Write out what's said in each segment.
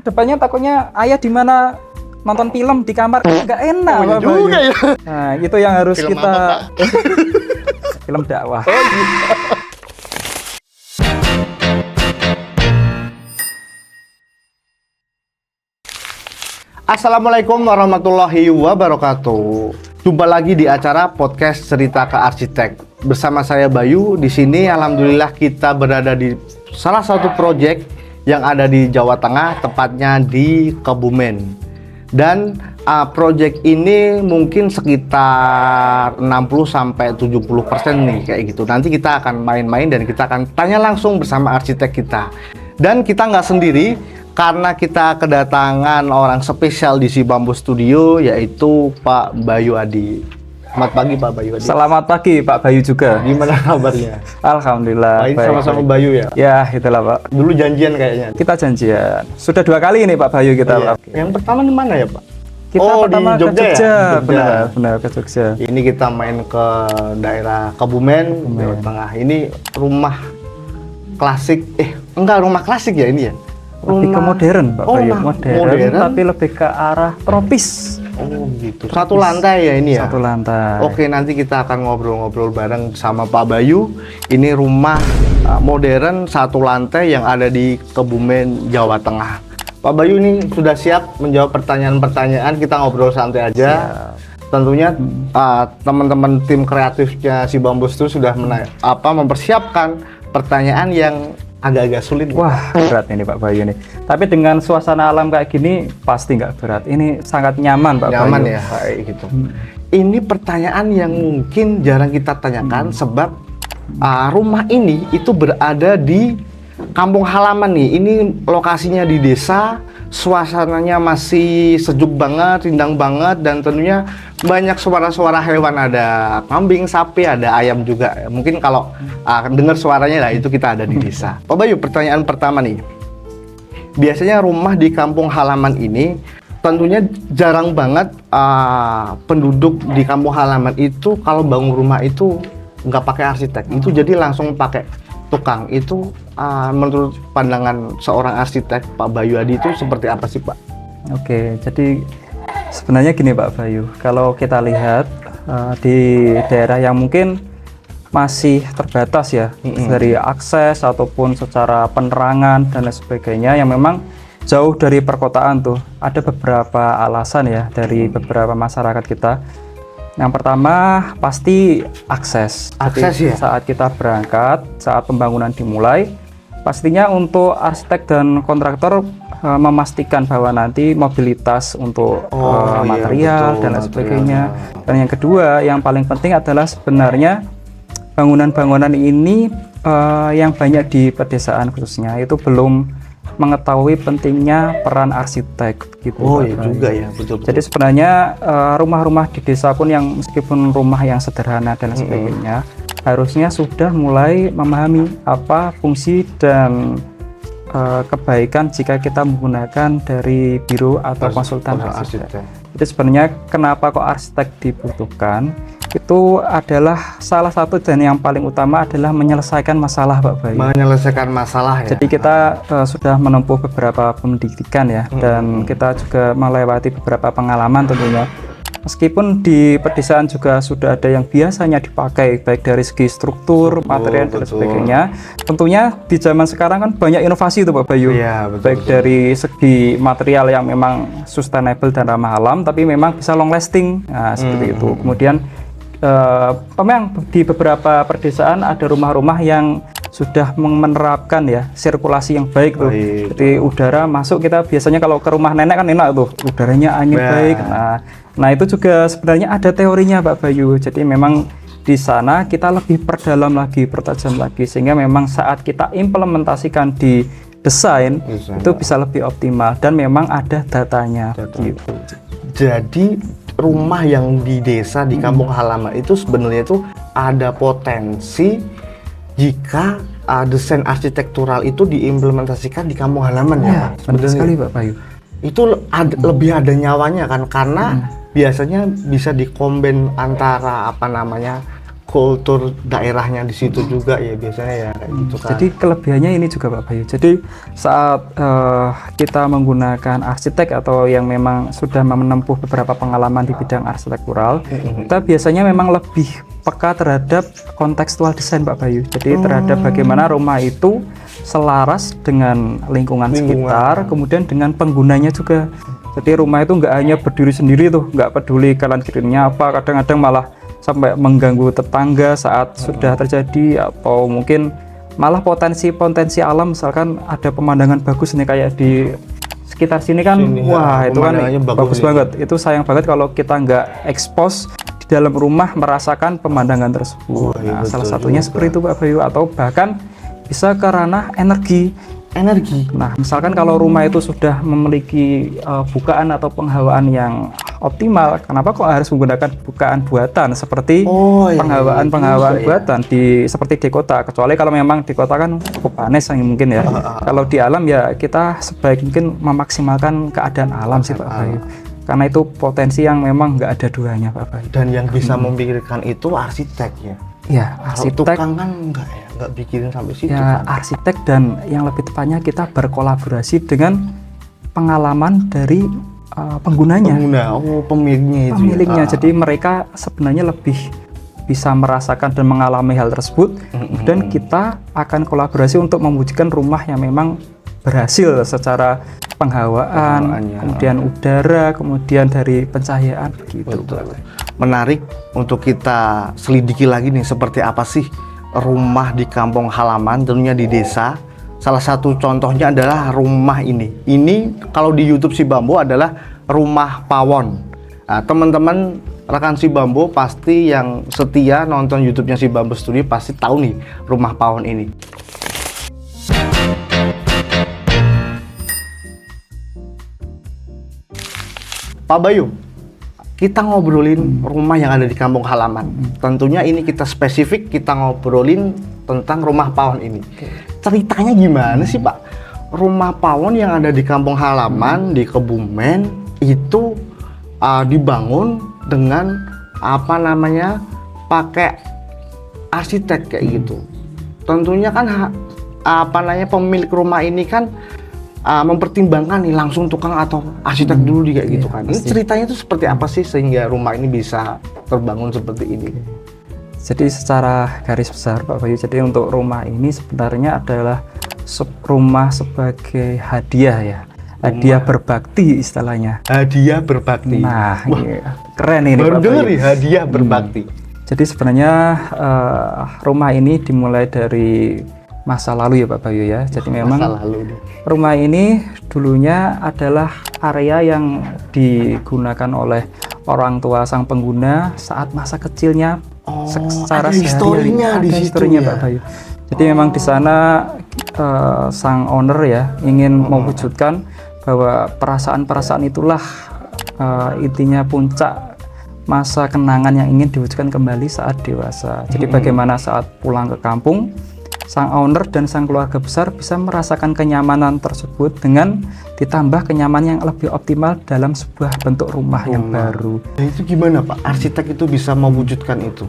depannya takutnya ayah di mana nonton film di kamar nggak enak. Iya juga ya. Nah, itu yang harus Film kita apa, Pak? film dakwah. Oh gitu. Assalamualaikum warahmatullahi wabarakatuh. Jumpa lagi di acara podcast Cerita ke Arsitek. Bersama saya Bayu. Di sini alhamdulillah kita berada di salah satu proyek yang ada di Jawa Tengah, tepatnya di Kebumen. Dan proyek ini mungkin sekitar 60-70% nih kayak gitu. Nanti kita akan main-main dan kita akan tanya langsung bersama arsitek kita. Dan kita nggak sendiri, karena kita kedatangan orang spesial di Si Bambu Studio, yaitu Pak Bayu Adi. Selamat pagi Pak Bayu Adi. Selamat pagi Pak Bayu juga. Gimana kabarnya? Alhamdulillah. Ini sama-sama Bayu ya? Ya, itulah Pak. Dulu janjian kayaknya. Kita janjian. Sudah 2 kali ini Pak Bayu kita. Oh, iya. Pak. Yang pertama di mana ya Pak? Kita pertama di Jogja, ke Jogja. ya? Benar ke Jogja. Ini kita main ke daerah Kebumen, Jawa Tengah. Ini rumah klasik. Enggak rumah klasik ya ini ya? Lebih ke modern Pak Bayu. Modern, tapi lebih ke arah tropis. Oh gitu. Satu lantai ya ini ya? Satu lantai. Oke, nanti kita akan ngobrol-ngobrol bareng sama Pak Bayu. Ini rumah modern satu lantai yang ada di Kebumen, Jawa Tengah. Pak Bayu ini sudah siap menjawab pertanyaan-pertanyaan. Kita ngobrol santai aja. Siap. Tentunya teman-teman tim kreatifnya Si Bambu itu sudah mempersiapkan pertanyaan yang agak-agak sulit. Wah, berat ini Pak Bayu nih. Tapi dengan suasana alam kayak gini pasti nggak berat. Ini sangat nyaman Pak Bayu. Nyaman ya, kayak gitu. Ini pertanyaan yang mungkin jarang kita tanyakan sebab rumah ini itu berada di kampung halaman nih. Ini lokasinya di desa, suasananya masih sejuk banget, rindang banget, dan tentunya banyak suara-suara hewan. Ada kambing, sapi, ada ayam juga. Mungkin kalau dengar suaranya lah itu kita ada di desa. Pak Bayu, pertanyaan pertama nih. Biasanya rumah di kampung halaman ini tentunya jarang banget penduduk di kampung halaman itu kalau bangun rumah itu nggak pakai arsitek. Itu jadi langsung pakai tukang. Itu menurut pandangan seorang arsitek Pak Bayu Adi itu seperti apa sih Pak? Oke, jadi sebenarnya gini Pak Bayu, kalau kita lihat di daerah yang mungkin masih terbatas ya dari akses ataupun secara penerangan dan lain sebagainya yang memang jauh dari perkotaan tuh, ada beberapa alasan ya dari beberapa masyarakat kita. Yang pertama pasti akses. Akses ya? Saat kita berangkat, saat pembangunan dimulai, pastinya untuk arsitek dan kontraktor memastikan bahwa nanti mobilitas untuk material betul, dan lain sebagainya. Dan yang kedua, yang paling penting adalah sebenarnya bangunan-bangunan ini yang banyak di pedesaan khususnya itu belum mengetahui pentingnya peran arsitek gitu. Oh iya juga ya, betul. Jadi sebenarnya rumah-rumah di desa pun yang meskipun rumah yang sederhana dan sebagainya harusnya sudah mulai memahami apa fungsi dan kebaikan jika kita menggunakan dari biro atau konsultan arsitek. Jadi sebenarnya kenapa kok arsitek dibutuhkan? Itu adalah salah satu dan yang paling utama adalah menyelesaikan masalah Pak Bayu. Menyelesaikan masalah ya. Jadi kita sudah menempuh beberapa pendidikan ya dan kita juga melewati beberapa pengalaman tentunya. Meskipun di pedesaan juga sudah ada yang biasanya dipakai baik dari segi struktur, material dan sebagainya. Tentunya di zaman sekarang kan banyak inovasi itu Pak Bayu. Iya, betul, baik dari segi material yang memang sustainable dan ramah alam tapi memang bisa long lasting. Nah, seperti itu. Kemudian memang di beberapa pedesaan ada rumah-rumah yang sudah menerapkan ya sirkulasi yang baik tuh. Jadi udara masuk, kita biasanya kalau ke rumah nenek kan enak tuh, udaranya angin baik. Nah itu juga sebenarnya ada teorinya Pak Bayu. Jadi memang di sana kita lebih perdalam lagi, pertajam lagi, sehingga memang saat kita implementasikan di desain itu bisa lebih optimal dan memang ada datanya. Gitu. Jadi rumah yang di desa, di kampung halaman itu sebenarnya itu ada potensi jika desain arsitektural itu diimplementasikan di kampung halaman ya. Benar sekali Pak Bayu. Itu lebih ada nyawanya kan, karena biasanya bisa dikombin antara kultur daerahnya di situ juga ya biasanya ya kayak gitu kan. Jadi kelebihannya ini juga Pak Bayu. Jadi saat kita menggunakan arsitek atau yang memang sudah menempuh beberapa pengalaman di bidang arsitektural, kita biasanya memang lebih peka terhadap kontekstual desain Pak Bayu. Jadi terhadap bagaimana rumah itu selaras dengan lingkungan sekitar, kemudian dengan penggunanya juga. Jadi rumah itu nggak hanya berdiri sendiri tuh, nggak peduli kanan kirinya apa, kadang-kadang malah sampai mengganggu tetangga saat sudah terjadi, atau mungkin malah potensi alam, misalkan ada pemandangan bagus nih kayak di sekitar sini kan, wah itu kan bagus banget. Itu sayang banget kalau kita nggak expose di dalam rumah merasakan pemandangan tersebut. Nah, salah satunya seperti itu Pak Bayu, atau bahkan bisa ke ranah energi. Nah, misalkan kalau rumah itu sudah memiliki bukaan atau penghawaan yang optimal, kenapa kok harus menggunakan bukaan buatan seperti penghawaan buatan seperti di kota? Kecuali kalau memang di kota kan cukup panas mungkin ya. Kalau di alam ya kita sebaik mungkin memaksimalkan keadaan alam sih Pak Bayu. Karena itu potensi yang memang nggak ada duanya Pak Bayu. Dan yang bisa memikirkan itu arsitek ya. Ya, arsitek tukang kan nggak bikin sampai situ. Ya, kan? Arsitek, dan yang lebih tepatnya kita berkolaborasi dengan pengalaman dari penggunanya. Pemiliknya. Jadi mereka sebenarnya lebih bisa merasakan dan mengalami hal tersebut, dan kita akan kolaborasi untuk mewujudkan rumah yang memang berhasil secara penghawaan, kemudian udara, kemudian dari pencahayaan gitu. Menarik untuk kita selidiki lagi nih, seperti apa sih rumah di kampung halaman, tentunya di desa. Salah satu contohnya adalah rumah ini. Ini kalau di YouTube Si Bambo adalah rumah pawon. Nah, teman-teman rekan Si Bambo pasti yang setia nonton YouTube-nya Si Bambo Studio pasti tahu nih rumah pawon ini. Pak Bayu, kita ngobrolin rumah yang ada di kampung halaman. Tentunya ini kita spesifik, kita ngobrolin tentang rumah pawon ini. Ceritanya gimana sih Pak? Rumah pawon yang ada di kampung halaman di Kebumen itu dibangun dengan pakai arsitek kayak gitu. Tentunya kan pemilik rumah ini kan mempertimbangkan nih langsung tukang atau arsitek dulu kayak gitu kan. Ini ceritanya itu seperti apa sih sehingga rumah ini bisa terbangun seperti ini? Jadi secara garis besar Pak Bayu, jadi untuk rumah ini sebenarnya adalah rumah sebagai hadiah ya. Hadiah berbakti istilahnya. Hadiah berbakti. Nah, iya. Keren ini baru Pak dengar Bayu. Hadiah berbakti. Jadi sebenarnya rumah ini dimulai dari masa lalu ya Pak Bayu ya. Jadi memang rumah ini dulunya adalah area yang digunakan oleh orang tua sang pengguna saat masa kecilnya. Secara historinya di situ ya Pak Bayu. Jadi memang di sana sang owner ya ingin mewujudkan bahwa perasaan-perasaan itulah intinya puncak masa kenangan yang ingin diwujudkan kembali saat dewasa. Jadi bagaimana saat pulang ke kampung, sang owner dan sang keluarga besar bisa merasakan kenyamanan tersebut dengan ditambah kenyamanan yang lebih optimal dalam sebuah bentuk rumah yang baru. Nah, itu gimana Pak? Arsitek itu bisa mewujudkan itu?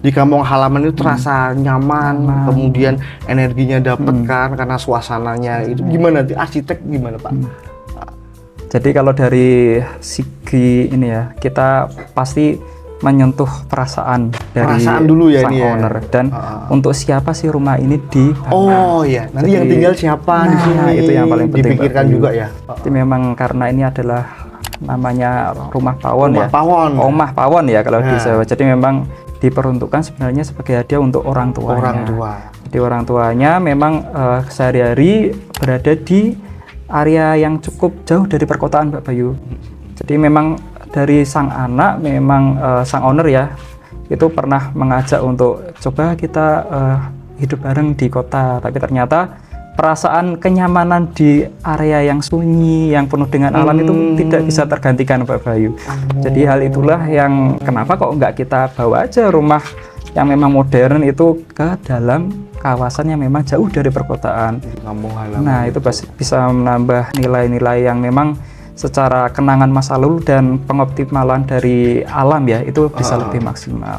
Di kampung halaman itu terasa nyaman, kemudian energinya dapat kan karena suasananya. Itu gimana? Arsitek gimana Pak? Jadi kalau dari segi ini ya, kita pasti menyentuh perasaan dari dulu ya sang ini owner ya. Dan untuk siapa sih rumah ini dibangun. Oh iya, nanti yang tinggal siapa di sini itu yang paling penting dipikirkan juga ya. Jadi memang karena ini adalah namanya rumah pawon ya. Omah pawon ya kalau di Jawa. Jadi memang diperuntukkan sebenarnya sebagai hadiah untuk orang tuanya. Jadi orang tuanya memang sehari-hari berada di area yang cukup jauh dari perkotaan Pak Bayu. Jadi memang dari sang anak, memang sang owner ya, itu pernah mengajak untuk coba kita hidup bareng di kota. Tapi ternyata perasaan kenyamanan di area yang sunyi, yang penuh dengan alam itu tidak bisa tergantikan Pak Bayu. Jadi hal itulah yang kenapa kok nggak kita bawa aja rumah yang memang modern itu ke dalam kawasan yang memang jauh dari perkotaan. Nah itu bisa menambah nilai-nilai yang memang secara kenangan masa lalu dan pengoptimalan dari alam ya itu bisa lebih maksimal.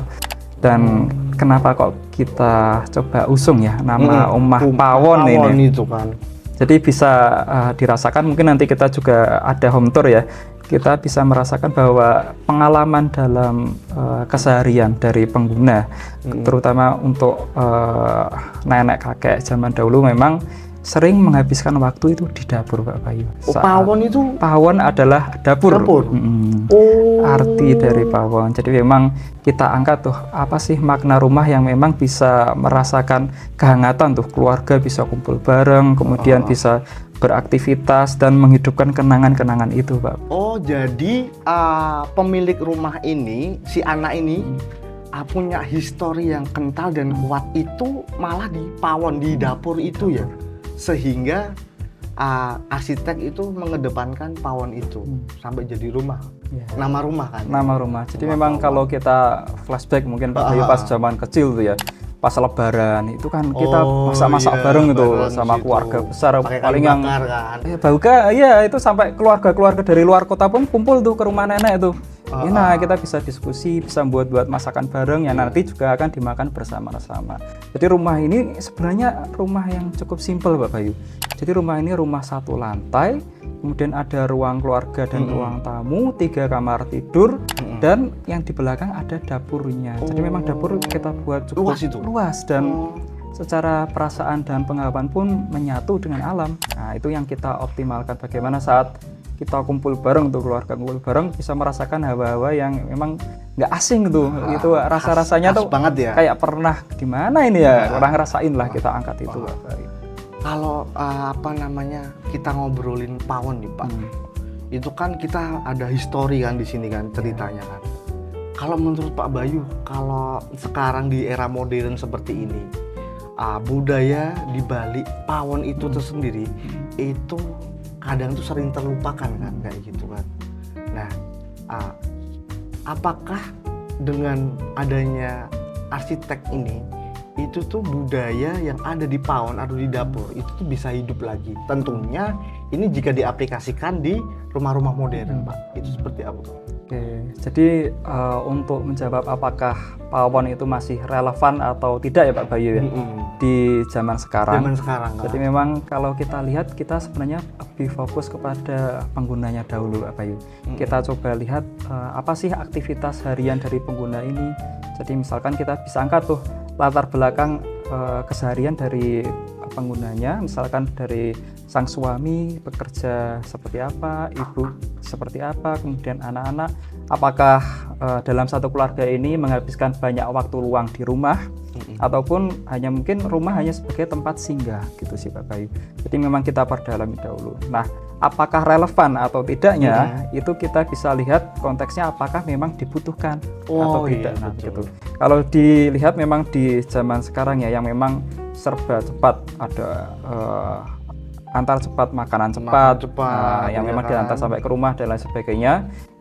Dan kenapa kok kita coba usung ya nama Omah Pawon ini? Itu kan. Jadi bisa dirasakan, mungkin nanti kita juga ada home tour ya. Kita bisa merasakan bahwa pengalaman dalam keseharian dari pengguna, terutama untuk nenek kakek zaman dahulu memang sering menghabiskan waktu itu di dapur, Pak Bayu. Pawon itu? Pawon adalah dapur. Arti dari pawon. Jadi memang kita angkat tuh apa sih makna rumah yang memang bisa merasakan kehangatan tuh, keluarga bisa kumpul bareng, kemudian bisa beraktivitas dan menghidupkan kenangan-kenangan itu, Pak. Oh, jadi pemilik rumah ini, si anak ini punya histori yang kental dan kuat itu malah di pawon, di dapur itu ya. Sehingga arsitek itu mengedepankan pawon itu sampai jadi rumah. Nama rumah kan? Nama rumah. Jadi memang kalau kita flashback mungkin Pak Bayu pas zaman kecil tuh ya, pas lebaran itu kan kita masak-masak bareng itu sama keluarga besar, paling yang kan? Bauka ya itu sampai keluarga-keluarga dari luar kota pun kumpul tuh ke rumah nenek itu. Nah, kita bisa diskusi, bisa buat masakan bareng yang nanti juga akan dimakan bersama-sama. Jadi rumah ini sebenarnya rumah yang cukup simpel, Pak Bayu. Jadi rumah ini rumah 1 lantai, kemudian ada ruang keluarga dan ruang tamu, 3 kamar tidur, dan yang di belakang ada dapurnya. Jadi memang dapur kita buat cukup luas dan secara perasaan dan pengharapan pun menyatu dengan alam. Nah, itu yang kita optimalkan bagaimana saat kita kumpul bareng tuh, keluarga kumpul bareng bisa merasakan hawa-hawa yang memang nggak asing tuh. Itu rasa-rasanya tuh banget ya. Kayak pernah di mana ini ya, orang ngerasain lah kita angkat itu. Kalau kita ngobrolin pawon nih, Pak. Itu kan kita ada histori kan di sini kan ceritanya kan. Kalau menurut Pak Bayu, kalau sekarang di era modern seperti ini, budaya di balik pawon itu tersendiri itu kadang tuh sering terlupakan kan kayak gitu kan. Nah, apakah dengan adanya arsitek ini itu tuh budaya yang ada di pawon atau di dapur itu tuh bisa hidup lagi? Tentunya ini jika diaplikasikan di rumah-rumah modern, Pak. Itu seperti apa? Oke, jadi untuk menjawab apakah pawon itu masih relevan atau tidak ya Pak Bayu ya di zaman sekarang. Jadi memang kalau kita lihat, kita sebenarnya lebih fokus kepada penggunanya dahulu Pak Bayu. Kita coba lihat apa sih aktivitas harian dari pengguna ini. Jadi misalkan kita bisa angkat tuh latar belakang keseharian dari penggunanya, misalkan dari sang suami bekerja seperti apa, ibu seperti apa, kemudian anak-anak, apakah dalam satu keluarga ini menghabiskan banyak waktu luang di rumah, ataupun hanya mungkin rumah hanya sebagai tempat singgah gitu sih Pak Bayu. Jadi memang kita perdalami dahulu. Nah, apakah relevan atau tidaknya itu kita bisa lihat konteksnya, apakah memang dibutuhkan atau tidak. Nah, gitu. Kalau dilihat memang di zaman sekarang ya yang memang serba cepat, ada antar cepat, makanan cepat, yang memang diantar sampai ke rumah dan lain sebagainya,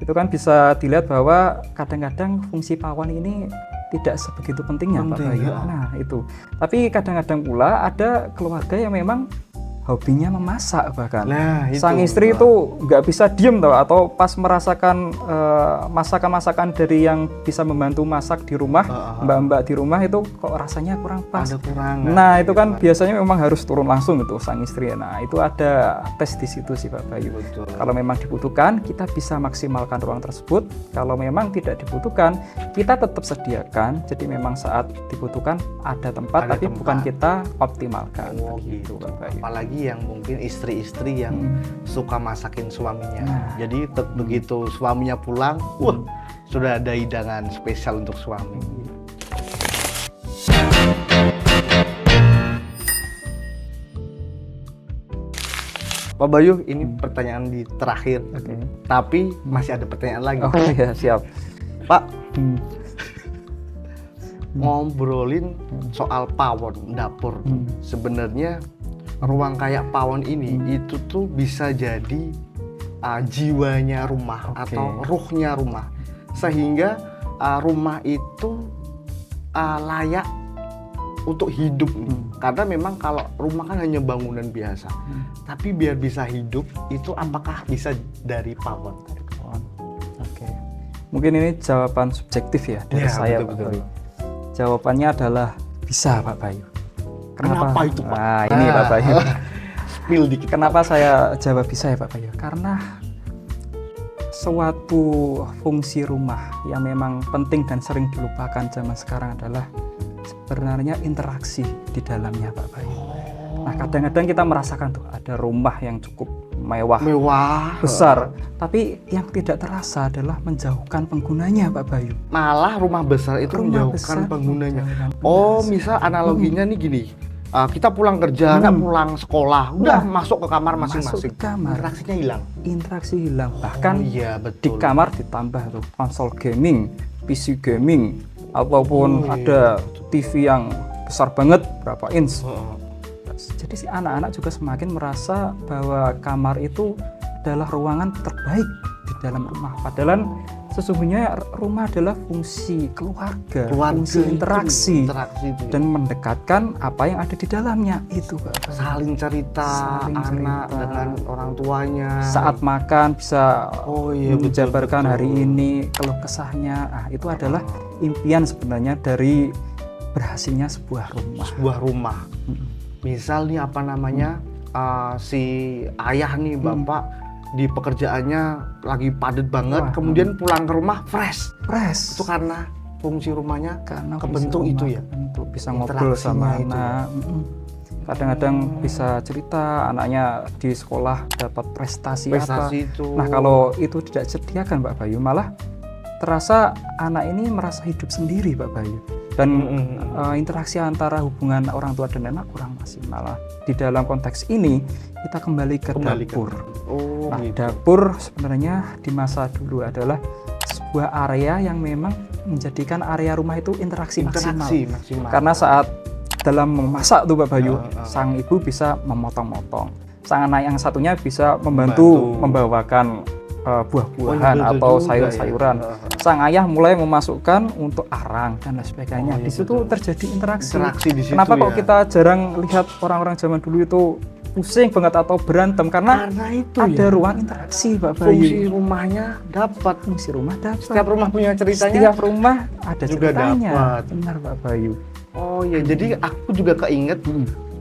itu kan bisa dilihat bahwa kadang-kadang fungsi pawon ini tidak sebegitu pentingnya Pak Bayu. Nah itu, tapi kadang-kadang pula ada keluarga yang memang hobinya memasak bahkan. Nah, sang istri itu nggak bisa diem atau pas merasakan masakan-masakan dari yang bisa membantu masak di rumah, mbak-mbak di rumah itu kok rasanya kurang pas. Ada kurang. Nah itu kan biasanya memang harus turun langsung itu sang istri. Nah itu ada tes di situ sih Pak Bayu. Kalau memang dibutuhkan, kita bisa maksimalkan ruang tersebut. Kalau memang tidak dibutuhkan, kita tetap sediakan. Jadi memang saat dibutuhkan ada tempat, tapi bukan kita optimalkan. Gitu Pak Bayu. Apalagi yang mungkin istri-istri yang suka masakin suaminya. Jadi begitu suaminya pulang, sudah ada hidangan spesial untuk suami. Pak Bayu, ini pertanyaan di terakhir, tapi masih ada pertanyaan lagi. Oh iya, siap. Pak, ngobrolin soal pawon dapur, sebenarnya ruang kayak pawon ini itu tuh bisa jadi jiwanya rumah atau ruhnya rumah, sehingga rumah itu layak untuk hidup. Karena memang kalau rumah kan hanya bangunan biasa. Tapi biar bisa hidup itu apakah bisa dari pawon? Oke. Mungkin ini jawaban subjektif ya dari Ya, saya, betul, Pak betul. Bayu. Jawabannya adalah bisa, Pak Bayu. Kenapa itu, Pak? Nah, ini Pak Bayu. Spill dikit. Kenapa saya jawab bisa ya Pak Bayu? Karena suatu fungsi rumah yang memang penting dan sering dilupakan zaman sekarang adalah sebenarnya interaksi di dalamnya, Pak Bayu. Nah, kadang-kadang kita merasakan tuh ada rumah yang cukup mewah, besar, tapi yang tidak terasa adalah menjauhkan penggunanya, Pak Bayu. Malah rumah besar itu Rumah menjauhkan besar penggunanya. menjauhkan Oh, misal analoginya nih gini. Kita pulang kerja, anak pulang sekolah, udah masuk ke kamar masing-masing. Masuk ke kamar. Interaksinya hilang. Interaksi hilang, bahkan Oh, iya, di betul. kamar ditambah tuh konsol gaming, PC gaming, ataupun Oh, iya, ada TV yang besar banget, berapa inch. Oh. Jadi si anak-anak juga semakin merasa bahwa kamar itu adalah ruangan terbaik di dalam rumah. Padahal sesungguhnya rumah adalah fungsi keluarga, fungsi itu, interaksi, interaksi itu. dan mendekatkan apa yang ada di dalamnya itu, Pak. Saling cerita Saling anak cerita. dengan orang tuanya. Saat makan bisa Oh, iya, menjabarkan betul, hari betul. ini keluh kesahnya. Nah, itu adalah impian sebenarnya dari berhasilnya sebuah rumah. sebuah rumah. Misal nih apa namanya si ayah nih bapak di pekerjaannya lagi padat banget, Wah, kemudian pulang ke rumah fresh. Fresh. Itu karena fungsi rumahnya Karena kebentuk fungsi itu rumah ya. kebentuk, bisa ngobrol Interaksinya sama itu. anak. Kadang-kadang bisa cerita anaknya di sekolah dapat prestasi apa. Prestasi itu. Nah, kalau itu tidak disediakan, Pak Bayu, malah terasa anak ini merasa hidup sendiri, Pak Bayu. Dan interaksi antara hubungan orang tua dan anak kurang maksimal. Di dalam konteks ini kita kembali ke dapur. Oh, Nah, gitu. dapur sebenarnya di masa dulu adalah sebuah area yang memang menjadikan area rumah itu interaksi maksimal. maksimal. Karena saat dalam memasak tuh Pak Bayu, sang ibu bisa memotong-motong. Sang anak yang satunya bisa membantu membawakan buah-buahan betul atau juga sayur-sayuran. ya. Sang ayah mulai memasukkan untuk arang dan lain sebagainya. Di situ terjadi interaksi. Interaksi di situ Kenapa kok ya. kita jarang lihat orang-orang zaman dulu itu pusing banget atau berantem? Karena itu ada ya. ruang interaksi, Pak Fungsi Bayu. rumahnya dapat. Fungsi rumah dapat. Setiap rumah punya ceritanya. Setiap rumah ada juga ceritanya. dapat. Benar, Pak Bayu. Oh iya, jadi aku juga keinget.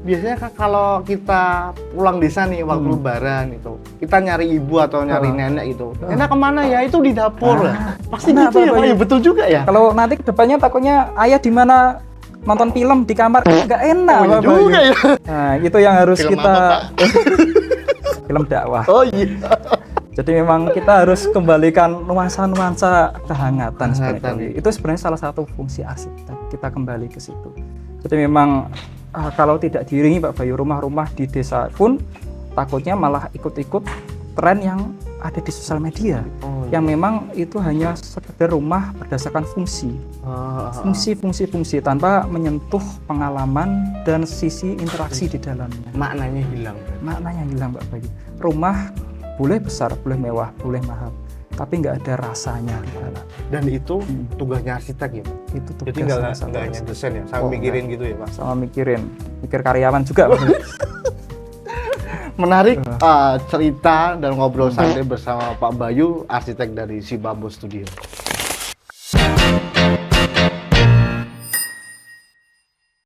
Biasanya kan kalau kita pulang desa nih waktu lebaran itu, kita nyari ibu atau nyari nenek gitu. Nenek kemana ya? Itu di dapur. Pasti Benar, gitu ya, Pak Pak. Bayu. Ya, betul juga ya. Kalau nanti kedepannya takutnya ayah di mana nonton film di kamar nggak enak, Oh iya Pak Bayu. juga ya. Nah, itu yang harus Film kita apa, Pak? film dakwah. Oh iya. Jadi memang kita harus kembalikan nuansa-nuansa kehangatan sebenarnya. Kehangatan. Itu sebenarnya salah satu fungsi arsitek. Kita kembali ke situ. Jadi memang kalau tidak diiringi Pak Bayu, rumah-rumah di desa pun takutnya malah ikut-ikut tren yang ada di sosial media. Yang memang itu hanya sekedar rumah berdasarkan fungsi. Fungsi tanpa menyentuh pengalaman dan sisi interaksi di dalamnya. Maknanya hilang. Maknanya hilang, Pak Bayu. Rumah boleh besar, boleh mewah, boleh mahal, tapi nggak ada rasanya di dalam. Dan itu tugasnya arsitek ya, Pak. Itu tugas Jadi nggak salah satu hanya arsitek. desain ya, sama Oh, mikirin gitu ya, Pak. Sama mikir karyawan juga, Pak. Menarik cerita dan ngobrol santai bersama Pak Bayu, arsitek dari Sibabo Studio.